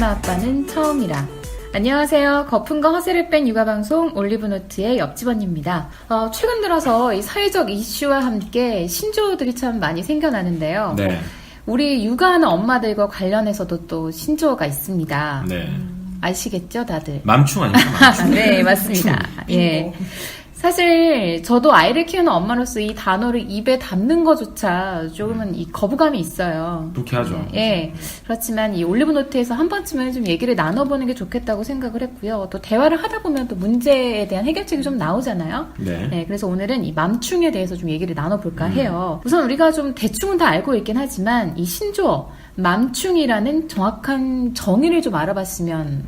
아빠는 처음이라. 안녕하세요. 거품과 허세를 뺀 육아방송 올리브노트의 옆집 언니입니다. 최근 들어서 이 사회적 이슈와 함께 신조어들이 참 많이 생겨나는데요. 네. 우리 육아하는 엄마들과 관련해서도 또 신조어가 있습니다. 네. 아시겠죠, 다들? 맘충 아닙니까? 맘충. 네, 맞습니다. 예. 사실 저도 아이를 키우는 엄마로서 이 단어를 입에 담는 것조차 조금은 이 거부감이 있어요. 불쾌하죠. 예. 그렇지만 이 올리브노트에서 한 번쯤은 좀 얘기를 나눠보는 게 좋겠다고 생각을 했고요. 또 대화를 하다 보면 또 문제에 대한 해결책이 좀 나오잖아요. 네. 네. 그래서 오늘은 이 맘충에 대해서 좀 얘기를 나눠볼까 해요. 우선 우리가 좀 대충은 다 알고 있긴 하지만 이 신조어 맘충이라는 정확한 정의를 좀 알아봤으면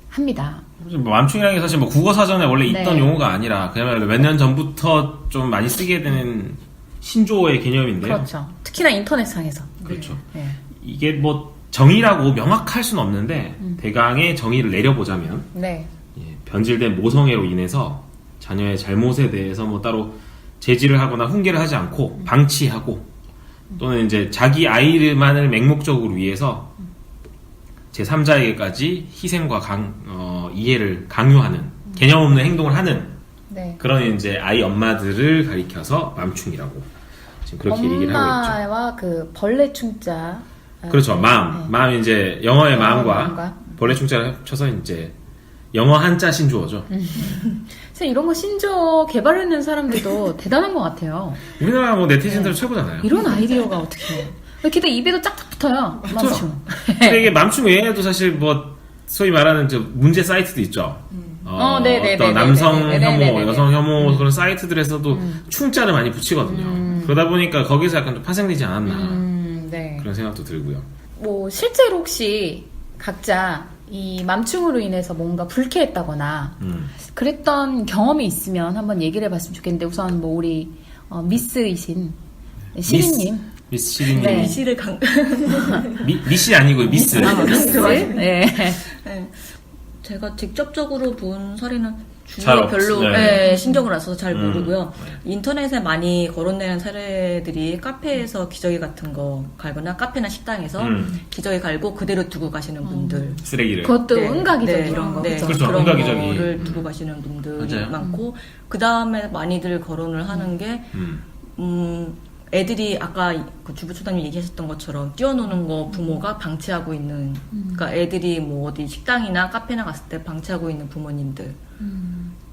합니다. 맘충이라는 게 사실 뭐 국어사전에 원래 있던 네. 용어가 아니라 그야말로 몇 년 전부터 좀 많이 쓰게 되는 신조어의 개념인데요. 그렇죠. 특히나 인터넷상에서. 그렇죠. 네. 이게 뭐 정의라고 명확할 수는 없는데 대강의 정의를 내려보자면 네. 변질된 모성애로 인해서 자녀의 잘못에 대해서 뭐 따로 제지를 하거나 훈계를 하지 않고 방치하고 또는 이제 자기 아이만을 맹목적으로 위해서 제3자에게까지 희생과 이해를 강요하는 개념 없는 행동을 하는 네. 그런 이제 아이 엄마들을 가리켜서 맘충이라고 지금 그렇게 얘기를 하고 있죠. 엄마와 그 벌레 충자. 그렇죠. 네. 마음 이제 영어의 마음과 마음과. 벌레 충자를 합쳐서 이제 영어 한자 신조어죠. 사실 이런 거 신조어 개발해낸 사람들도 대단한 것 같아요. 우리나라 뭐 네티즌들 최고잖아요. 이런 아이디어가 어떻게 게다가 입에도 짝짝 붙어요. 맘충. 근데 이게 맘충 외에도 사실 뭐 소위 말하는 저 문제 사이트도 있죠. 네네네네네. 어떤 남성 혐오, 네네네네. 여성 혐오 그런 사이트들에서도 충자를 많이 붙이거든요. 그러다 보니까 거기서 약간 좀 파생되지 않았나 네. 그런 생각도 들고요. 뭐 실제로 혹시 각자 이 맘충으로 인해서 뭔가 불쾌했다거나 그랬던 경험이 있으면 한번 얘기를 해봤으면 좋겠는데 우선 뭐 우리 미스이신 시리님. 미스 시리님. 네. 미시를 미씨 아니고요. 미스. 미스. 네. 네. 제가 직접적으로 본 사례는 잘 주위에 없- 별로 네. 신경을 안 써서 잘 모르고요. 인터넷에 많이 거론되는 사례들이 카페에서 기저귀 같은 거 갈거나 카페나 식당에서 기저귀 갈고 그대로 두고 가시는 분들. 쓰레기를. 그것도 은가기저귀 이런 거. 네, 그죠? 그렇죠. 그런 은가기저귀. 거를 두고 가시는 분들이 맞아요. 많고 그 다음에 많이들 거론을 하는 게 애들이 아까 그 주부초장님 얘기하셨던 것처럼 뛰어노는 거 부모가 방치하고 있는 그러니까 애들이 뭐 어디 식당이나 카페나 갔을 때 방치하고 있는 부모님들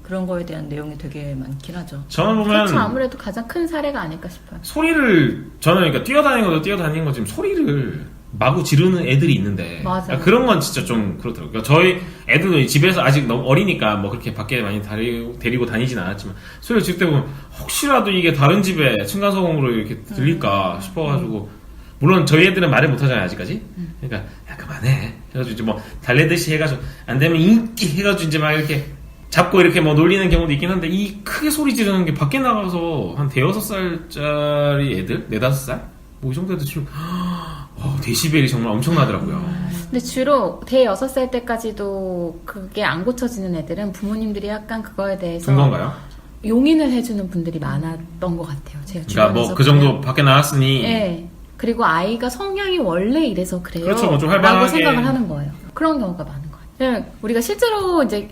그런 거에 대한 내용이 되게 많긴 하죠. 저는 보면 그렇죠. 아무래도 가장 큰 사례가 아닐까 싶어요. 소리를 저는 그러니까 뛰어다니는 것도 뛰어다니는 거지만 소리를 마구 지르는 애들이 있는데 맞아요. 그러니까 그런 건 진짜 좀 그렇더라고요. 그러니까 저희 애들은 집에서 아직 너무 어리니까 뭐 그렇게 밖에 많이 데리고 다니진 않았지만 소리를 지를 때 보면 혹시라도 이게 다른 집에 층간소음으로 이렇게 들릴까 싶어가지고 물론 저희 애들은 말을 못하잖아요 아직까지. 그러니까 야 그만해 해가지고 이제 뭐 달래듯이 해가지고 안 되면 인기 해가지고 이제 막 이렇게 잡고 이렇게 뭐 놀리는 경우도 있긴 한데 이 크게 소리 지르는 게 밖에 나가서 한 대여섯 살짜리 애들 4-5살 뭐 이 정도 애들 지금 데시벨이 정말 엄청나더라고요. 근데 주로 대 6살 때까지도 그게 안 고쳐지는 애들은 부모님들이 약간 그거에 대해서 준 건가요? 용인을 해주는 분들이 많았던 것 같아요. 제가 그러니까 뭐 주변에서 그 정도 보면. 밖에 나왔으니 네. 그리고 아이가 성향이 원래 이래서 그래요. 그렇죠. 뭐좀 라고 활발하게. 생각을 하는 거예요. 그런 경우가 많은 것 같아요. 우리가 실제로 이제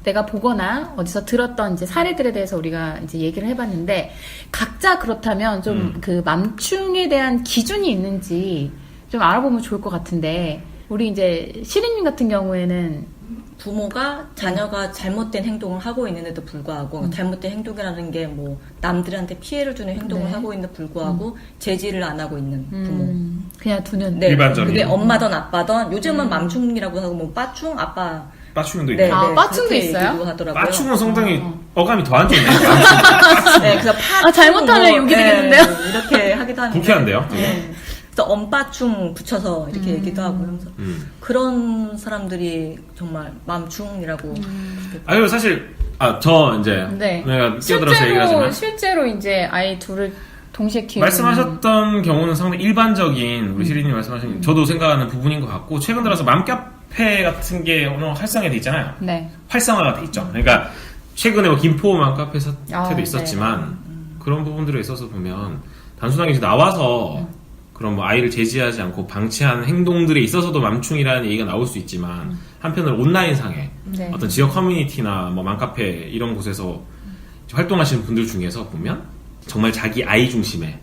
내가 보거나 어디서 들었던 이제 사례들에 대해서 우리가 이제 얘기를 해봤는데 각자 그렇다면 좀 그 맘충에 대한 기준이 있는지 좀 알아보면 좋을 것 같은데 우리 이제 시리님 같은 경우에는 부모가 자녀가 잘못된 행동을 하고 있는데도 불구하고 잘못된 행동이라는 게 뭐 남들한테 피해를 주는 행동을 네. 하고 있는데 불구하고 제지를 안 하고 있는 부모. 그냥 두는 네, 일반적인. 그게 엄마든 아빠든 요즘은 맘충이라고 하고 뭐 빠충 아빠. 빠충도 있고 네, 아, 네, 빠충도 그렇게 있어요? 얘기도 하더라고요. 빠충은 상당히 어감이 더 안 좋네요. 네, 그래서 빠충 잘못하면 욕이 되겠는데요? 이렇게 하기도 하는데. 불쾌한데요? 네. 그래서 엄빠충 붙여서 이렇게 얘기도 하고 그러면서 그런 사람들이 정말 맘충이라고. 아유 사실 저 이제 네. 내가 끼어들어서 얘기를 하지만 실제로 이제 아이 둘을 동시에 키우는 말씀하셨던 경우는 상당히 일반적인 우리 시리님 말씀하신 저도 생각하는 부분인 것 같고 최근 들어서 맘카페 같은 게 오늘 활성화돼 있잖아요. 네. 활성화가 돼 있죠. 그러니까 최근에 뭐 김포 맘카페 사태도 네. 있었지만 그런 부분들에 있어서 보면 단순하게 이제 나와서 그런 뭐 아이를 제지하지 않고 방치한 행동들에 있어서도 맘충이라는 얘기가 나올 수 있지만 한편으로 온라인상에 네. 어떤 지역 커뮤니티나 뭐 맘카페 이런 곳에서 활동하시는 분들 중에서 보면 정말 자기 아이 중심의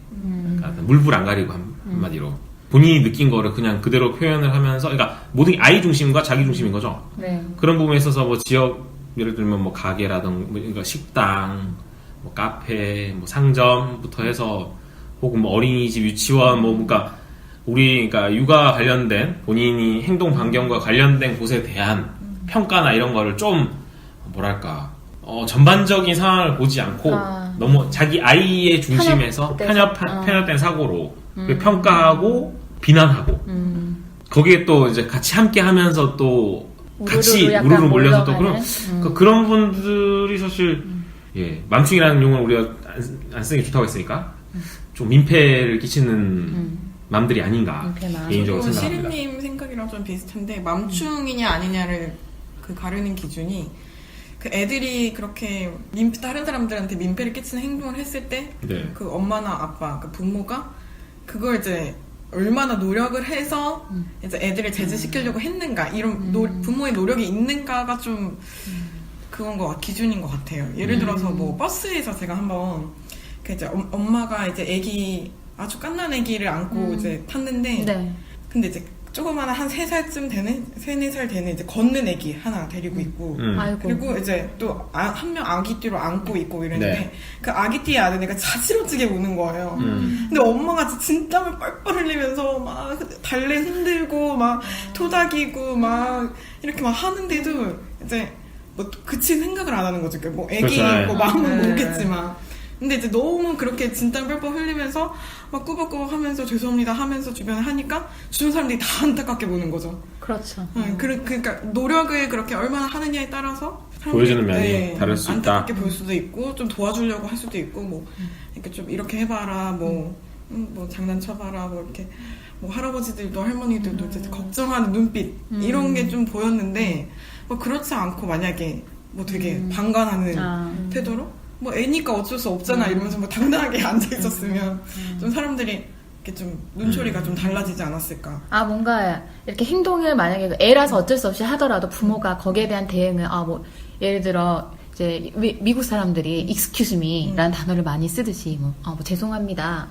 그러니까 물불 안 가리고 한마디로 본인이 느낀 거를 그냥 그대로 표현을 하면서 그러니까 모든 게 아이 중심과 자기 중심인 거죠. 네. 그런 부분에 있어서 뭐 지역 예를 들면 뭐 가게라든가 그러니까 식당, 뭐 카페, 뭐 상점부터 해서 혹은 뭐 어린이집, 유치원 뭐 그러니까 우리 그러니까 육아 관련된 본인이 행동 반경과 관련된 곳에 대한 평가나 이런 거를 좀 뭐랄까 전반적인 상황을 보지 않고 너무 자기 아이의 중심에서 편협된 사고로 평가하고 비난하고 거기에 또 이제 같이 함께 하면서 또 같이 우르르 몰려서 또 그런 분들이 사실 예 맘충이라는 용어를 우리가 안 쓰는 게 좋다고 했으니까 좀 민폐를 끼치는 맘들이 아닌가 개인적으로 생각합니다. 시리님 생각이랑 좀 비슷한데 맘충이냐 아니냐를 그 가르는 기준이 그 애들이 그렇게 다른 사람들한테 민폐를 끼치는 행동을 했을 때 그 엄마나 아빠, 그 부모가 그걸 이제 얼마나 노력을 해서 이제 애들을 제지시키려고 했는가 이런 부모의 노력이 있는가가 좀 그건 기준인 것 같아요. 예를 들어서 뭐 버스에서 제가 한번 그 이제 엄마가 이제 아주 갓난 애기를 안고 이제 탔는데 근데 이제 조그마한 한 3살쯤 되는 3-4살 되는 이제 걷는 애기 하나 데리고 있고 그리고 이제 또 한 명 아기띠로 안고 있고 이랬는데 그 아기띠에 안은 애가 자지러지게 우는 거예요. 근데 엄마가 진땀을 뻘뻘 흘리면서 막 달래 흔들고 막 토닥이고 막 이렇게 막 하는데도 이제 뭐 그치 생각을 안 하는 거죠. 뭐 애기고 마음은 모르겠지만 근데 이제 너무 그렇게 진땀 뻘뻘 흘리면서 막 꾸벅꾸벅 하면서 죄송합니다 하면서 주변에 하니까 주변 사람들이 다 안타깝게 보는 거죠. 그렇죠. 그러니까 노력을 그렇게 얼마나 하느냐에 따라서 보여주는 면이 다를 수 있다. 안타깝게 볼 수도 있고 좀 도와주려고 할 수도 있고 뭐 이렇게 좀 이렇게 해봐라 뭐 장난쳐봐라 뭐 이렇게 뭐 할아버지들도 할머니들도 이제 걱정하는 눈빛 이런 게 좀 보였는데 뭐 그렇지 않고 만약에 뭐 되게 방관하는 태도로 뭐 애니까 어쩔 수 없잖아 이러면서 뭐 당당하게 앉아 있었으면 좀 사람들이 이렇게 좀 눈초리가 좀 달라지지 않았을까. 뭔가 이렇게 행동을 만약에 애라서 어쩔 수 없이 하더라도 부모가 거기에 대한 대응을 뭐 예를 들어 이제 미국 사람들이 excuse me라는 단어를 많이 쓰듯이 뭐 죄송합니다.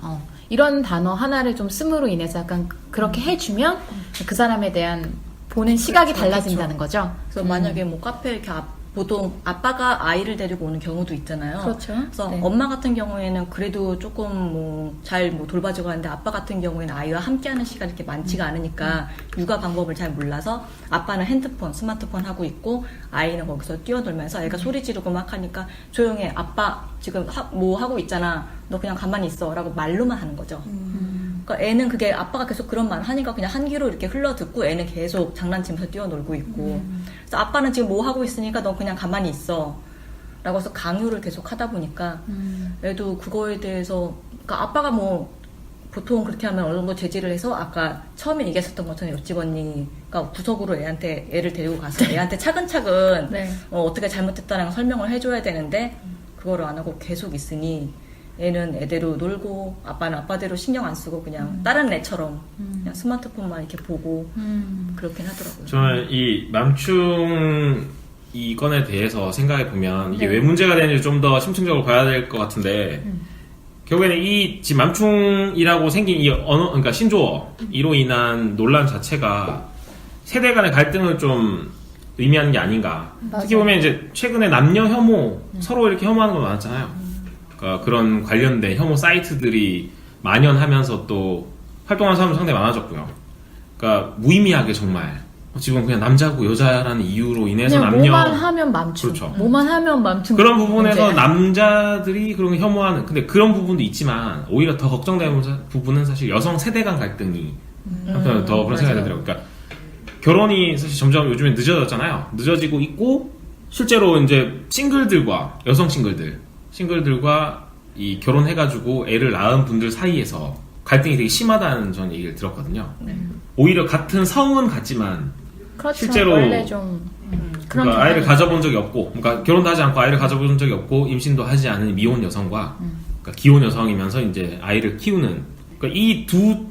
이런 단어 하나를 좀 씀으로 인해서 약간 그렇게 해주면 그 사람에 대한 보는 시각이 달라진다는 거죠. 그래서 만약에 뭐 카페 이렇게 보통 아빠가 아이를 데리고 오는 경우도 있잖아요. 그렇죠. 그래서 엄마 같은 경우에는 그래도 조금 뭐 잘 뭐 돌봐주고 하는데 아빠 같은 경우에는 아이와 함께하는 시간이 이렇게 많지가 않으니까 육아 방법을 잘 몰라서 아빠는 핸드폰, 스마트폰 하고 있고 아이는 거기서 뛰어놀면서 애가 소리 지르고 막 하니까 조용해. 아빠 지금 뭐 하고 있잖아. 너 그냥 가만히 있어. 라고 말로만 하는 거죠. 그러니까 애는 그게 아빠가 계속 그런 말을 하니까 그냥 한 귀로 이렇게 흘러듣고 애는 계속 장난치면서 뛰어놀고 있고 그래서 아빠는 지금 뭐 하고 있으니까 너 그냥 가만히 있어 라고 해서 강요를 계속 하다 보니까 애도 그거에 대해서 그러니까 아빠가 뭐 보통 그렇게 하면 어느 정도 제지를 해서 아까 처음에 얘기했었던 것처럼 옆집 언니가 구석으로 애를 데리고 가서 애한테 차근차근 어떻게 잘못했다는 걸 설명을 해줘야 되는데 그거를 안 하고 계속 있으니 애는 애대로 놀고 아빠는 아빠대로 신경 안 쓰고 그냥 다른 애처럼 그냥 스마트폰만 이렇게 보고 그렇긴 하더라고요. 저는 이 맘충 이 건에 대해서 생각해 보면 이게 왜 문제가 되는지 좀 더 심층적으로 봐야 될 것 같은데 결국에는 이 지금 맘충이라고 생긴 이 언어 그러니까 신조어로 인한 논란 자체가 세대 간의 갈등을 좀 의미하는 게 아닌가. 특히 보면 이제 최근에 남녀 혐오 서로 이렇게 혐오하는 거 많았잖아요. 그러니까 그런 관련된 혐오 사이트들이 만연하면서 또 활동하는 사람도 상당히 많아졌고요. 그러니까 무의미하게 정말 지금 그냥 남자고 여자라는 이유로 인해서 남녀 뭐만 하면 맘충. 그렇죠. 뭐만 하면 맘충. 그런 부분에서 남자들이 그런 거 혐오하는 근데 그런 부분도 있지만 오히려 더 걱정되는 부분은 사실 여성 세대 간 갈등이 한편 더 그런 생각이 들더라고요. 그러니까 결혼이 사실 점점 요즘에 늦어졌잖아요. 늦어지고 있고 실제로 이제 싱글들과 여성 싱글들과 이 결혼해가지고 애를 낳은 분들 사이에서 갈등이 되게 심하다는 전 얘기를 들었거든요. 오히려 같은 성은 같지만 그렇죠. 실제로 원래 좀 그러니까 아이를 가져본 적이 없고, 그러니까 결혼도 하지 않고 아이를 가져본 적이 없고 임신도 하지 않은 미혼 여성과 그러니까 기혼 여성이면서 이제 아이를 키우는 그러니까 이 두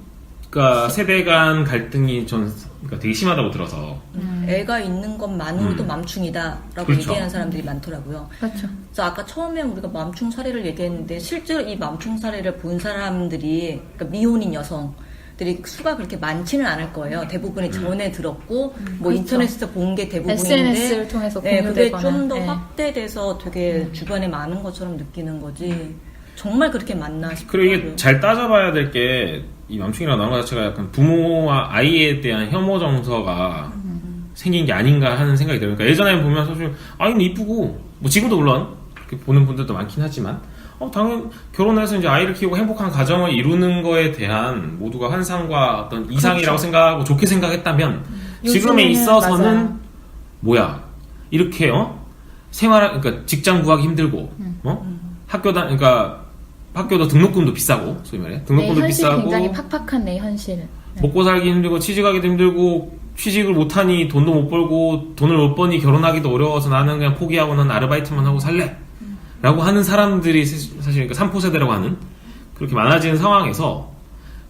그러니까 세대 간 갈등이 그러니까 되게 심하다고 들어서. 애가 있는 것만으로도 맘충이다라고 그렇죠. 얘기하는 사람들이 많더라고요. 그렇죠. 그래서 아까 처음에 우리가 맘충 사례를 얘기했는데 실제로 이 맘충 사례를 본 사람들이 그러니까 미혼인 여성들이 수가 그렇게 많지는 않을 거예요. 대부분이 전에 들었고 뭐 그렇죠. 인터넷에서 본 게 대부분인데 SNS를 통해서 그게 공유되거나. 좀 더 네. 확대돼서 되게 주변에 많은 것처럼 느끼는 거지. 정말 그렇게 많나 싶어요. 그리고 이게 잘 따져봐야 될 게 이 맘충이라고 나온 것 자체가 약간 부모와 아이에 대한 혐오 정서가 생긴 게 아닌가 하는 생각이 들어요. 그러니까 예전에 보면 사실 아이는 이쁘고 뭐 지금도 물론 그렇게 보는 분들도 많긴 하지만 당연 결혼해서 이제 아이를 키우고 행복한 가정을 이루는 거에 대한 모두가 환상과 어떤 이상이라고 생각하고 좋게 생각했다면 지금에 요즘에는 있어서는 맞아요. 뭐야 이렇게 그러니까 직장 구하기 힘들고 그러니까 학교도 등록금도 비싸고 소위 말해 내 등록금도 현실 비싸고 굉장히 팍팍한 내 현실. 네. 먹고 살기 힘들고 취직하기도 힘들고 취직을 못하니 돈도 못 벌고 돈을 못 버니 결혼하기도 어려워서 나는 그냥 포기하고 난 아르바이트만 하고 살래 라고 하는 사람들이 사실 그러니까 3포 세대라고 하는 그렇게 많아지는 상황에서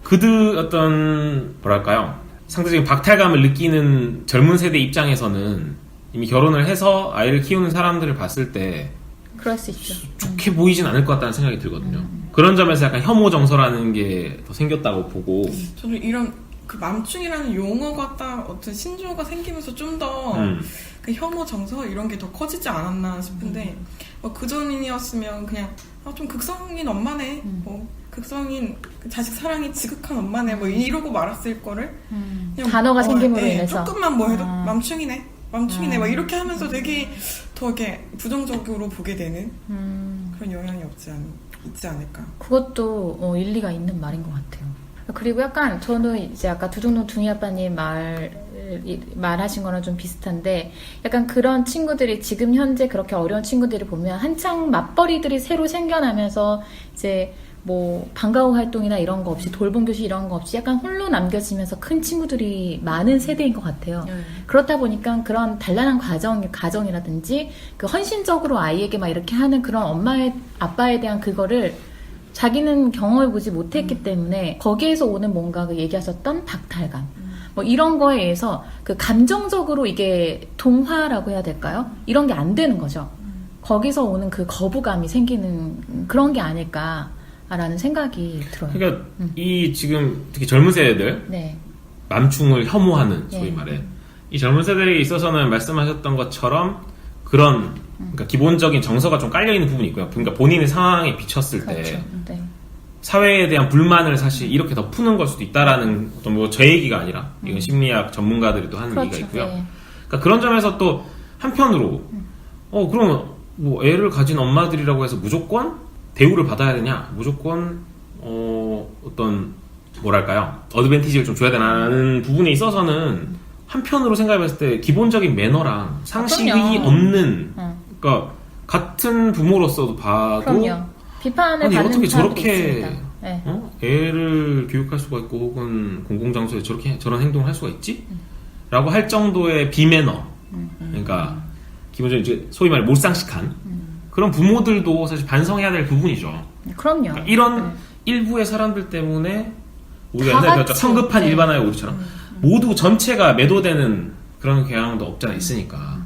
그들 어떤 뭐랄까요 상대적인 박탈감을 느끼는 젊은 세대 입장에서는 이미 결혼을 해서 아이를 키우는 사람들을 봤을 때 그럴 수 있죠. 좋게 보이진 않을 것 같다는 생각이 들거든요. 그런 점에서 약간 혐오 정서라는 게 더 생겼다고 보고 저는 이런 그 맘충이라는 용어가 딱 어떤 신조어가 생기면서 좀 더 그 혐오 정서 이런 게 더 커지지 않았나 싶은데 그 전이었으면 그냥 좀 극성인 엄마네 뭐 극성인 자식 사랑이 지극한 엄마네 뭐 이러고 말았을 거를 그냥 단어가 생김으로 네, 인해서 조금만 뭐 해도 맘충이네 막 이렇게 하면서 되게 더 이렇게 부정적으로 보게 되는 그런 영향이 있지 않을까. 그것도 일리가 있는 말인 것 같아요. 그리고 약간 저는 이제 아까 두둥둥 둥이 아빠님 말하신 거랑 좀 비슷한데 약간 그런 친구들이 지금 현재 그렇게 어려운 친구들을 보면 한창 맞벌이들이 새로 생겨나면서 이제 뭐 방과후 활동이나 이런 거 없이 돌봄 교실 이런 거 없이 약간 홀로 남겨지면서 큰 친구들이 많은 세대인 것 같아요. 그렇다 보니까 그런 단란한 가정이라든지 그 헌신적으로 아이에게 막 이렇게 하는 그런 아빠에 대한 그거를 자기는 경험해보지 못했기 때문에 거기에서 오는 뭔가 그 얘기하셨던 박탈감 뭐 이런 거에 의해서 그 감정적으로 이게 동화라고 해야 될까요? 이런 게 안 되는 거죠. 거기서 오는 그 거부감이 생기는 그런 게 아닐까라는 생각이 들어요. 그러니까 이 지금 특히 젊은 세대들 네. 맘충을 혐오하는 소위 네. 말해 이 젊은 세대에 있어서는 말씀하셨던 것처럼 그런 그러니까 기본적인 정서가 좀 깔려있는 부분이 있고요. 그러니까 본인의 상황에 비쳤을 그렇죠. 때 네. 사회에 대한 불만을 사실 이렇게 더 푸는 걸 수도 있다라는 어떤 뭐 제 얘기가 아니라 이건 심리학 전문가들이 또 하는 그렇죠. 얘기가 있고요. 네. 그러니까 그런 점에서 또 한편으로 그러면 뭐 애를 가진 엄마들이라고 해서 무조건 대우를 받아야 되냐? 무조건 어떤 뭐랄까요? 어드밴티지를 좀 줘야 되나라는 부분에 있어서는 한편으로 생각해봤을 때 기본적인 매너랑 상식이 그럼요. 없는 그러니까 같은 부모로서도 봐도 그럼요. 비판을 아니 받는 어떻게 사람도 저렇게 있습니다. 네. 애를 교육할 수가 있고 혹은 공공장소에 저런 행동을 할 수가 있지? 라고 할 정도의 비매너 그러니까 기본적인 이제 소위 말해 몰상식한 그런 부모들도 사실 반성해야 될 부분이죠. 그럼요. 그러니까 이런 네. 일부의 사람들 때문에 우리가 다 옛날에 배웠죠. 같이, 성급한 네. 일반화의 오류처럼 모두 전체가 매도되는 그런 경향도 없잖아 있으니까.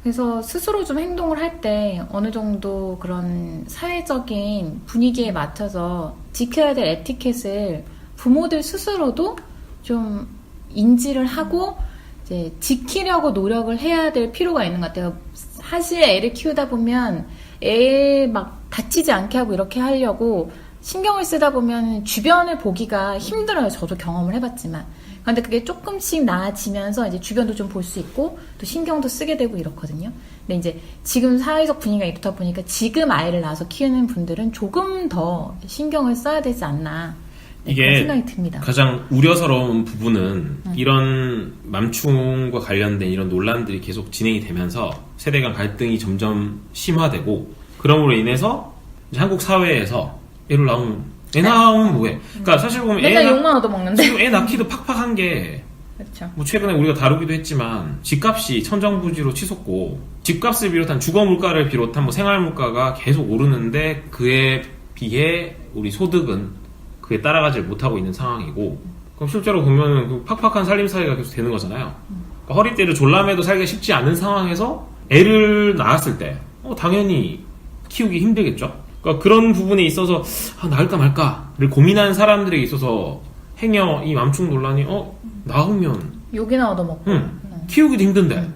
그래서 스스로 좀 행동을 할 때 어느 정도 그런 사회적인 분위기에 맞춰서 지켜야 될 에티켓을 부모들 스스로도 좀 인지를 하고 이제 지키려고 노력을 해야 될 필요가 있는 것 같아요. 사실 애를 키우다 보면 애 막 다치지 않게 하고 이렇게 하려고 신경을 쓰다 보면 주변을 보기가 힘들어요. 저도 경험을 해봤지만. 근데 그게 조금씩 나아지면서 이제 주변도 좀 볼 수 있고 또 신경도 쓰게 되고 이렇거든요. 근데 이제 지금 사회적 분위기가 이렇다 보니까 지금 아이를 낳아서 키우는 분들은 조금 더 신경을 써야 되지 않나 그런 이게 생각이 듭니다. 가장 우려스러운 부분은 이런 맘충과 관련된 이런 논란들이 계속 진행이 되면서 세대 간 갈등이 점점 심화되고 그럼으로 인해서 이제 한국 사회에서 애를 낳으면 애 낳으면 뭐해? 그러니까 사실 보면 맨날 욕만 얻어먹는데. 지금 애 낳기도 팍팍한 게 그렇죠. 뭐 최근에 우리가 다루기도 했지만 집값이 천정부지로 치솟고 집값을 비롯한 주거 물가를 비롯한 뭐 생활 물가가 계속 오르는데 그에 비해 우리 소득은 그에 따라가지 못하고 있는 상황이고 그럼 실제로 보면은 그 팍팍한 살림살이가 계속 되는 거잖아요. 그러니까 허리띠를 졸라매도 살기가 쉽지 않은 상황에서 애를 낳았을 때 당연히 키우기 힘들겠죠. 그러니까 그런 부분에 있어서 낳을까 말까를 고민하는 사람들에 있어서 행여 이 맘충 논란이 낳으면 욕이나 얻어먹고 키우기도 힘든데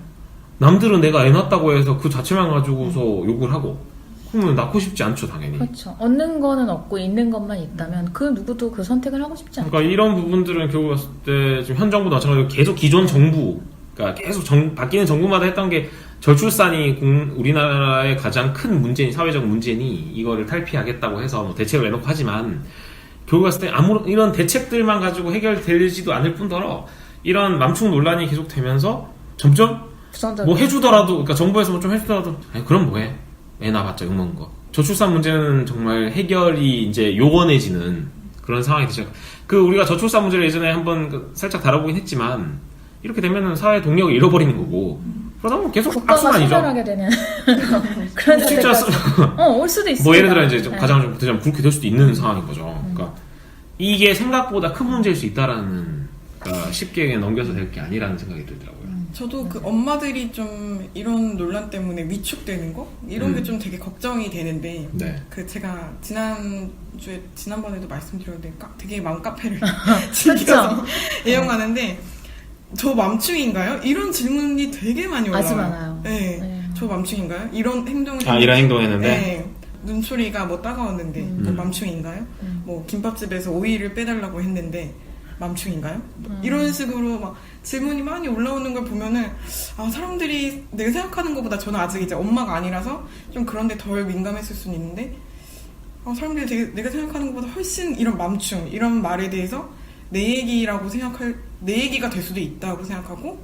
남들은 내가 애 낳았다고 해서 그 자체만 가지고서 욕을 하고 그러면 낳고 싶지 않죠, 당연히. 그렇죠. 얻는 거는 없고 있는 것만 있다면 그 누구도 그 선택을 하고 싶지 않죠. 그러니까 이런 부분들은 결국 봤을 때 지금 현 정부도 마찬가지로 계속 기존 정부, 그러니까 계속 바뀌는 정부마다 했던 게 저출산이 우리나라의 가장 큰 문제니, 사회적 문제니 이거를 탈피하겠다고 해서 뭐 대책을 내놓고 하지만 결국 봤을 때 아무런 이런 대책들만 가지고 해결되지도 않을 뿐더러 이런 맘충 논란이 계속되면서 점점 뭐 해주더라도, 그러니까 정부에서 뭐 좀 해주더라도 그럼 뭐해? 애 낳아봤자 욕먹는 거. 저출산 문제는 정말 해결이 이제 요원해지는 그런 상황이 되죠. 우리가 저출산 문제를 예전에 한번 살짝 다뤄보긴 했지만 이렇게 되면은 사회 동력을 잃어버리는 거고 그러다 보면 계속 국가가 악순환이죠. 소멸하게 되는 그런 실제로 상태까지 올 수도 있습니다. 뭐 예를 들어 이제 가장 좀 부자면 그렇게 될 수도 있는 상황인 거죠. 그러니까 이게 생각보다 큰 문제일 수 있다라는, 그러니까 쉽게 그냥 넘겨서 될 게 아니라는 생각이 들더라고요. 저도 그 엄마들이 좀 이런 논란 때문에 위축되는 거 이런 게 좀 되게 걱정이 되는데 네. 그 제가 지난번에도 말씀드렸는데 되게 맘카페를 즐겨서 애용하는데 저 맘충인가요? 이런 질문이 되게 많이 올라와요. 아주 많아요. 네. 네. 저 맘충인가요? 이런 행동을 이런 행동했는데 네. 눈초리가 뭐 따가웠는데 맘충인가요? 뭐 김밥집에서 오이를 빼달라고 했는데 맘충인가요? 이런 식으로 막 질문이 많이 올라오는 걸 보면은 사람들이 내가 생각하는 것보다 저는 아직 이제 엄마가 아니라서 좀 그런데 덜 민감했을 수는 있는데 사람들이 되게 내가 생각하는 것보다 훨씬 이런 맘충 이런 말에 대해서 내 얘기가 될 수도 있다고 생각하고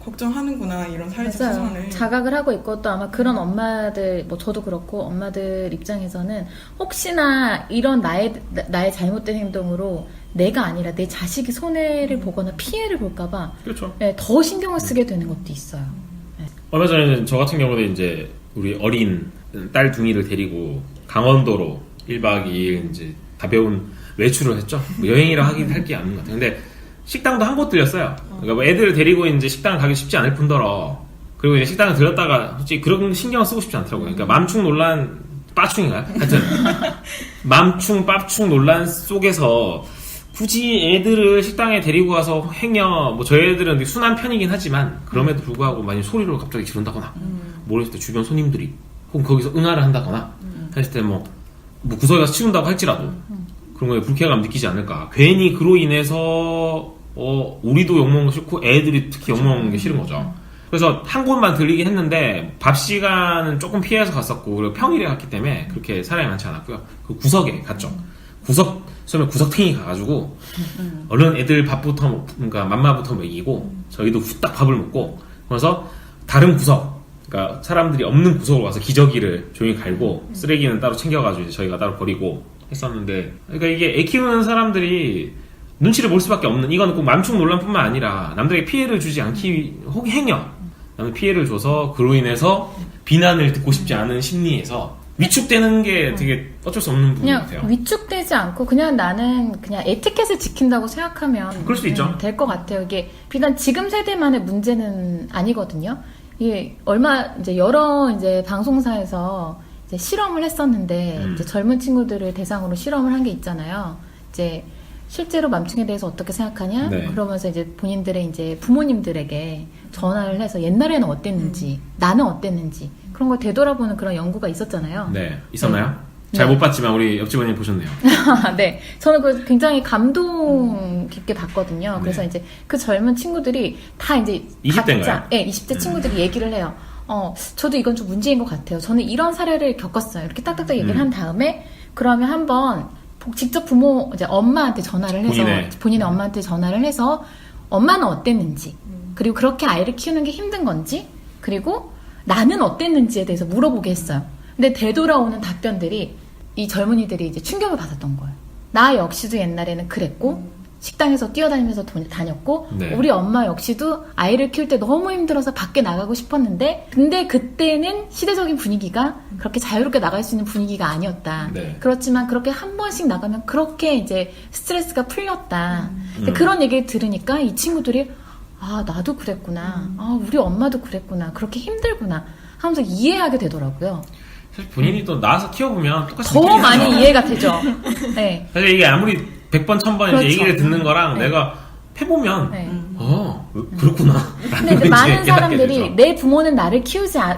걱정하는구나 이런 사회적 맞아요. 시선을 자각을 하고 있고 또 아마 그런 엄마들 뭐 저도 그렇고 엄마들 입장에서는 혹시나 이런 나의 잘못된 행동으로 내가 아니라 내 자식이 손해를 보거나 피해를 볼까봐 그렇죠. 네, 더 신경을 쓰게 되는 것도 있어요. 네. 얼마 전에는 저 같은 경우는 이제 우리 어린 딸 둥이를 데리고 강원도로 1박 2일 이제 가벼운 외출을 했죠. 뭐 여행이라 하긴 할 게 없는 것 같아요. 근데 식당도 한 곳 들렸어요. 그러니까 뭐 애들을 데리고 이제 식당을 가기 쉽지 않을 뿐더러 그리고 이제 식당을 들렸다가 솔직히 그런 신경 쓰고 싶지 않더라고요. 그러니까 맘충 논란 빠충인가요? 하여튼 맘충 빠충 논란 속에서 굳이 애들을 식당에 데리고 가서 행여 뭐 저희 애들은 순한 편이긴 하지만 그럼에도 불구하고 만약 소리를 갑자기 지른다거나 모르겠을 때 주변 손님들이 혹은 거기서 응아를 한다거나 했을 때 뭐 구석에 가서 치운다고 할지라도 그런 거에 불쾌감 느끼지 않을까. 괜히 그로 인해서 우리도 욕먹는 거 싫고 애들이 특히 욕먹는 게 싫은 거죠. 그래서 한 곳만 들리긴 했는데 밥 시간은 조금 피해서 갔었고 그리고 평일에 갔기 때문에 그렇게 사람이 많지 않았고요. 그 구석에 갔죠. 구석탱이 가가지고 얼른 애들 밥부터 그러니까 맘마부터 먹이고 저희도 후딱 밥을 먹고 그래서 다른 구석 그러니까 사람들이 없는 구석으로 가서 기저귀를 조용히 갈고 쓰레기는 따로 챙겨가지고 이제 저희가 따로 버리고 했었는데 그러니까 이게 애 키우는 사람들이 눈치를 볼 수밖에 없는 이건 꼭 맘충 논란뿐만 아니라 남들에게 피해를 주지 않기 혹 행여 남들 피해를 줘서 그로 인해서 비난을 듣고 싶지 않은 심리에서 위축되는 게 되게 어쩔 수 없는 부분 같아요. 위축되지 않고 그냥 나는 그냥 에티켓을 지킨다고 생각하면 그럴 수 있죠. 될 것 같아요. 이게 비단 지금 세대만의 문제는 아니거든요. 이게 이제 여러 이제 방송사에서 이제 실험을 했었는데 이제 젊은 친구들을 대상으로 실험을 한 게 있잖아요. 이제 실제로 맘충에 대해서 어떻게 생각하냐? 네. 그러면서 이제 본인들의 이제 부모님들에게 전화를 해서 옛날에는 어땠는지, 나는 어땠는지 그런 걸 되돌아보는 그런 연구가 있었잖아요. 네, 있었나요? 네. 잘 못 봤지만 우리 옆집원님 보셨네요. 네, 저는 그 굉장히 감동 깊게 봤거든요. 그래서 네. 이제 그 젊은 친구들이 다 이제 20대인가요? 네, 20대 친구들이 얘기를 해요. 저도 이건 좀 문제인 것 같아요. 저는 이런 사례를 겪었어요. 이렇게 딱딱딱 얘기를 한 다음에 그러면 한번 직접 부모 이제 엄마한테 전화를 해서 본인의 엄마한테 전화를 해서 엄마는 어땠는지 그리고 그렇게 아이를 키우는 게 힘든 건지 그리고 나는 어땠는지에 대해서 물어보게 했어요. 근데 되돌아오는 답변들이 이 젊은이들이 이제 충격을 받았던 거예요. 나 역시도 옛날에는 그랬고 식당에서 뛰어다니면서 다녔고 네. 우리 엄마 역시도 아이를 키울 때 너무 힘들어서 밖에 나가고 싶었는데 근데 그때는 시대적인 분위기가 그렇게 자유롭게 나갈 수 있는 분위기가 아니었다. 네. 그렇지만 그렇게 한 번씩 나가면 그렇게 이제 스트레스가 풀렸다. 근데 그런 얘기를 들으니까 이 친구들이 아 나도 그랬구나. 아 우리 엄마도 그랬구나. 그렇게 힘들구나 하면서 이해하게 되더라고요. 사실 본인이 또 나와서 키워보면 똑같이 더 느끼긴 하죠. 많이 이해가 되죠. 네. 사실 이게 아무리 100번, 1000번 그렇죠. 얘기를 듣는 거랑 네. 내가 해보면 네. 그렇구나. 근데 이제 많은 사람들이 내 부모는 나를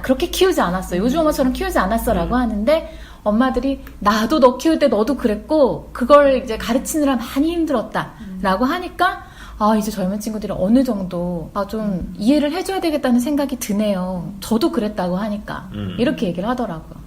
그렇게 키우지 않았어. 요즘 엄마처럼 키우지 않았어라고 하는데 엄마들이 나도 너 키울 때 너도 그랬고 그걸 이제 가르치느라 많이 힘들었다라고 하니까 아 이제 젊은 친구들이 어느 정도 좀 이해를 해줘야 되겠다는 생각이 드네요. 저도 그랬다고 하니까 이렇게 얘기를 하더라고요.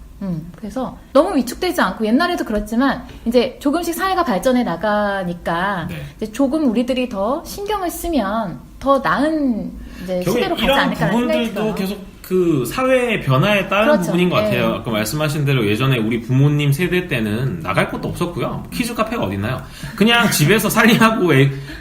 그래서 너무 위축되지 않고 옛날에도 그렇지만 이제 조금씩 사회가 발전해 나가니까 네. 이제 조금 우리들이 더 신경을 쓰면 더 나은 이제 시대로 가지 이런 않을까라는 생각이 부분들도 들어요. 계속 그 사회의 변화에 따른 그렇죠. 부분인 것 같아요. 네. 아까 말씀하신 대로 예전에 우리 부모님 세대 때는 나갈 곳도 없었고요. 키즈 카페가 어딨나요? 그냥 집에서 살림하고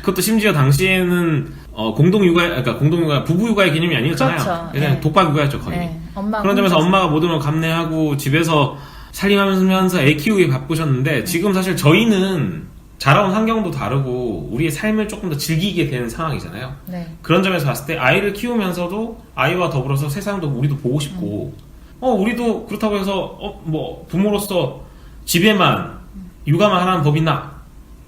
그것도 심지어 당시에는 공동육아, 부부육아의 개념이 아니었잖아요. 그렇죠. 그냥 네. 독박육아였죠 거의. 네. 엄마 그런 점에서 혼자서. 엄마가 모든 걸 감내하고 집에서 살림하면서 애 키우기 바쁘셨는데 지금 사실 저희는 자라온 환경도 다르고 우리의 삶을 조금 더 즐기게 되는 상황이잖아요. 네. 그런 점에서 봤을 때 아이를 키우면서도 아이와 더불어서 세상도 우리도 보고 싶고 우리도 그렇다고 해서 뭐 부모로서 집에만 육아만 하라는 법 있나?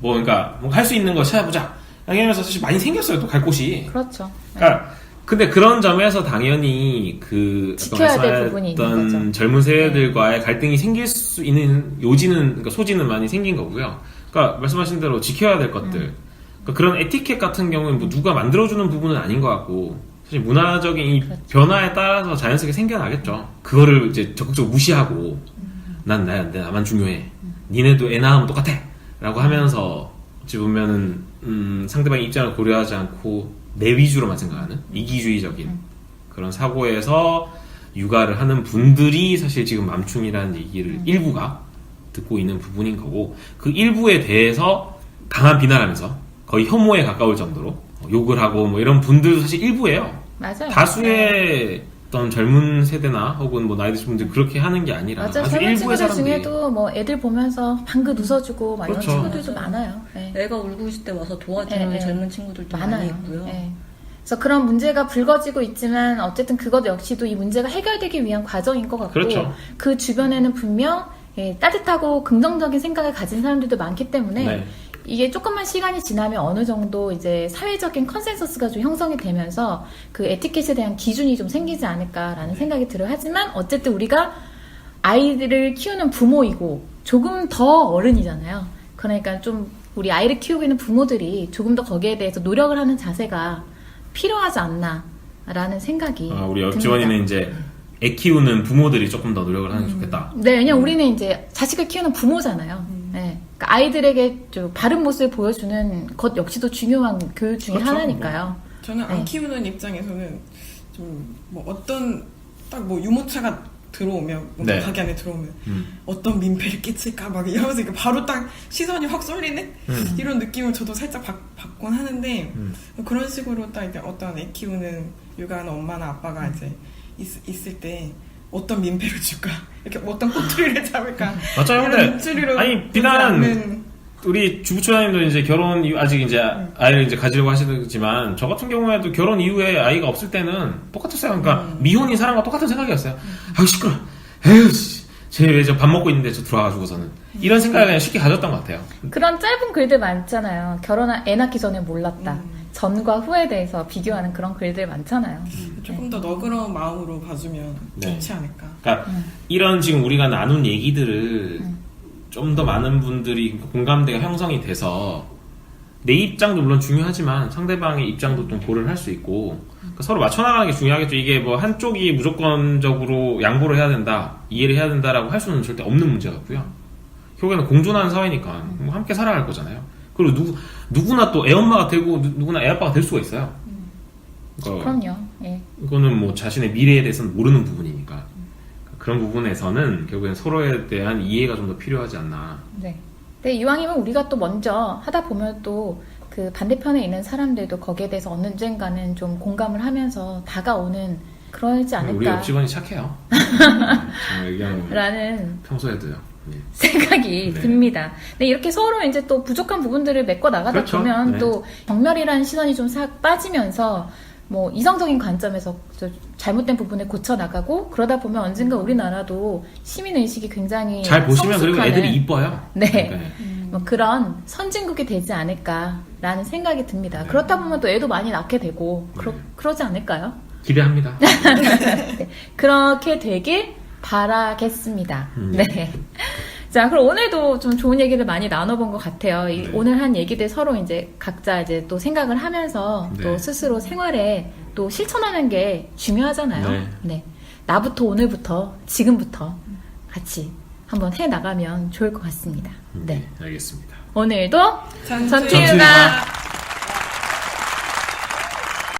그러니까 할 수 있는 거 찾아보자. 이러면서 사실 많이 생겼어요. 또 갈 곳이. 그렇죠. 그러니까 근데 그런 점에서 당연히 그 지켜야 될 부분이 있는 거죠. 젊은 세대들과의 갈등이 생길 수 있는 그러니까 소지는 많이 생긴 거고요. 그러니까 말씀하신 대로 지켜야 될 것들. 그러니까 그런 에티켓 같은 경우는 뭐 누가 만들어주는 부분은 아닌 것 같고 사실 문화적인 이 그렇죠. 변화에 따라서 자연스럽게 생겨나겠죠. 그거를 이제 적극적으로 무시하고 나만 중요해. 니네도 애 낳으면 똑같아. 라고 하면서 어찌 보면은 상대방의 입장을 고려하지 않고 내 위주로만 생각하는 이기주의적인 그런 사고에서 육아를 하는 분들이 사실 지금 맘충이라는 얘기를 일부가 듣고 있는 부분인 거고 그 일부에 대해서 강한 비난하면서 거의 혐오에 가까울 정도로 욕을 하고 뭐 이런 분들도 사실 일부예요. 맞아요. 다수의 어떤 젊은 세대나 혹은 뭐 나이 드신 분들 그렇게 하는 게 아니라 맞아요. 아주 젊은 일부의 친구들 사람들이 중에도 뭐 애들 보면서 방긋 웃어주고 막 그렇죠. 이런 친구들도 많아요. 네. 애가 울고 있을 때 와서 도와주는 네, 네. 젊은 친구들도 많이 많아요. 있고요. 네. 그래서 그런 문제가 불거지고 있지만 어쨌든 그것 역시도 이 문제가 해결되기 위한 과정인 것 같고 그렇죠. 그 주변에는 분명 따뜻하고 긍정적인 생각을 가진 사람들도 많기 때문에 네. 이게 조금만 시간이 지나면 어느 정도 이제 사회적인 컨센서스가 좀 형성이 되면서 그 에티켓에 대한 기준이 좀 생기지 않을까라는 생각이 들어요. 하지만 어쨌든 우리가 아이들을 키우는 부모이고 조금 더 어른이잖아요. 그러니까 좀 우리 아이를 키우고 있는 부모들이 조금 더 거기에 대해서 노력을 하는 자세가 필요하지 않나라는 생각이 우리 듭니다. 옆집원이는 이제 애 키우는 부모들이 조금 더 노력을 하는 게 좋겠다. 네, 왜냐면 우리는 이제 자식을 키우는 부모잖아요. 네. 그러니까 아이들에게 좀 바른 모습을 보여주는 것 역시도 중요한 교육 중에 그렇죠. 하나니까요. 저는 안 키우는 입장에서는 좀 뭐 어떤 딱 뭐 유모차가 들어오면 네. 가게 안에 들어오면 어떤 민폐를 끼칠까 막 이러면서 이렇게 바로 딱 시선이 확 쏠리는 이런 느낌을 저도 살짝 받곤 하는데 그런 식으로 딱 이제 어떤 애 키우는 육아하는 엄마나 아빠가 이제 있을 때 어떤 민폐를 줄까 이렇게 어떤 꼬투리를 잡을까 맞아요. 이런 눈초리로 아니 비단 우리 주부처장님도 이제 결혼 이후 아직 이제 아이를 이제 가지려고 하시지만 저 같은 경우에도 결혼 이후에 아이가 없을 때는 똑같았어요. 그러니까 미혼인 사람과 똑같은 생각이었어요. 아유 시끄러. 에휴 쟤 밥 먹고 있는데 저 들어와가지고서는 이런 생각을 그냥 쉽게 가졌던 것 같아요. 그런 짧은 글들 많잖아요. 애 낳기 전에 몰랐다. 전과 후에 대해서 비교하는 그런 글들 많잖아요. 조금 더 너그러운 마음으로 봐주면 네. 좋지 않을까. 그러니까 이런 지금 우리가 나눈 얘기들을 좀 더 많은 분들이 공감대가 형성이 돼서 내 입장도 물론 중요하지만 상대방의 입장도 좀 고려를 할 수 있고 그러니까 서로 맞춰나가는 게 중요하겠죠. 이게 뭐 한쪽이 무조건적으로 양보를 해야 된다, 이해를 해야 된다라고 할 수는 절대 없는 문제 같고요. 결국에는 공존하는 사회니까 함께 살아갈 거잖아요. 그리고 누구나 또 애엄마가 되고 누구나 애아빠가 될 수가 있어요. 그러니까 그럼요. 예. 이거는 뭐 자신의 미래에 대해서는 모르는 부분이니까 그런 부분에서는 결국엔 서로에 대한 이해가 좀 더 필요하지 않나. 네. 근데 이왕이면 우리가 또 먼저 하다 보면 또 그 반대편에 있는 사람들도 거기에 대해서 언젠가는 좀 공감을 하면서 다가오는 그러지 우리 않을까. 옆 직원이 착해요. 정말 얘기하는 라는 평소에도요. 예. 생각이 네. 듭니다. 근데 이렇게 서로 이제 또 부족한 부분들을 메꿔 나가다 그렇죠. 보면 네. 또 정멸이라는 시선이 좀 싹 빠지면서 뭐 이성적인 관점에서 저 잘못된 부분을 고쳐 나가고 그러다 보면 언젠가 우리나라도 시민 의식이 굉장히 잘 보시면 그리고 성숙하는 애들이 이뻐요. 네. 뭐 그런 선진국이 되지 않을까라는 생각이 듭니다. 네. 그렇다 보면 또 애도 많이 낳게 되고 네. 그러지 않을까요? 기대합니다. 네. 그렇게 되길 바라겠습니다. 네. 자, 그럼 오늘도 좀 좋은 얘기를 많이 나눠본 것 같아요. 네. 오늘 한 얘기들 서로 이제 각자 이제 또 생각을 하면서 네. 또 스스로 생활에 또 실천하는 게 중요하잖아요. 네. 네. 나부터 오늘부터 지금부터 같이 한번 해 나가면 좋을 것 같습니다. 네. 알겠습니다. 오늘도 전투 전투유가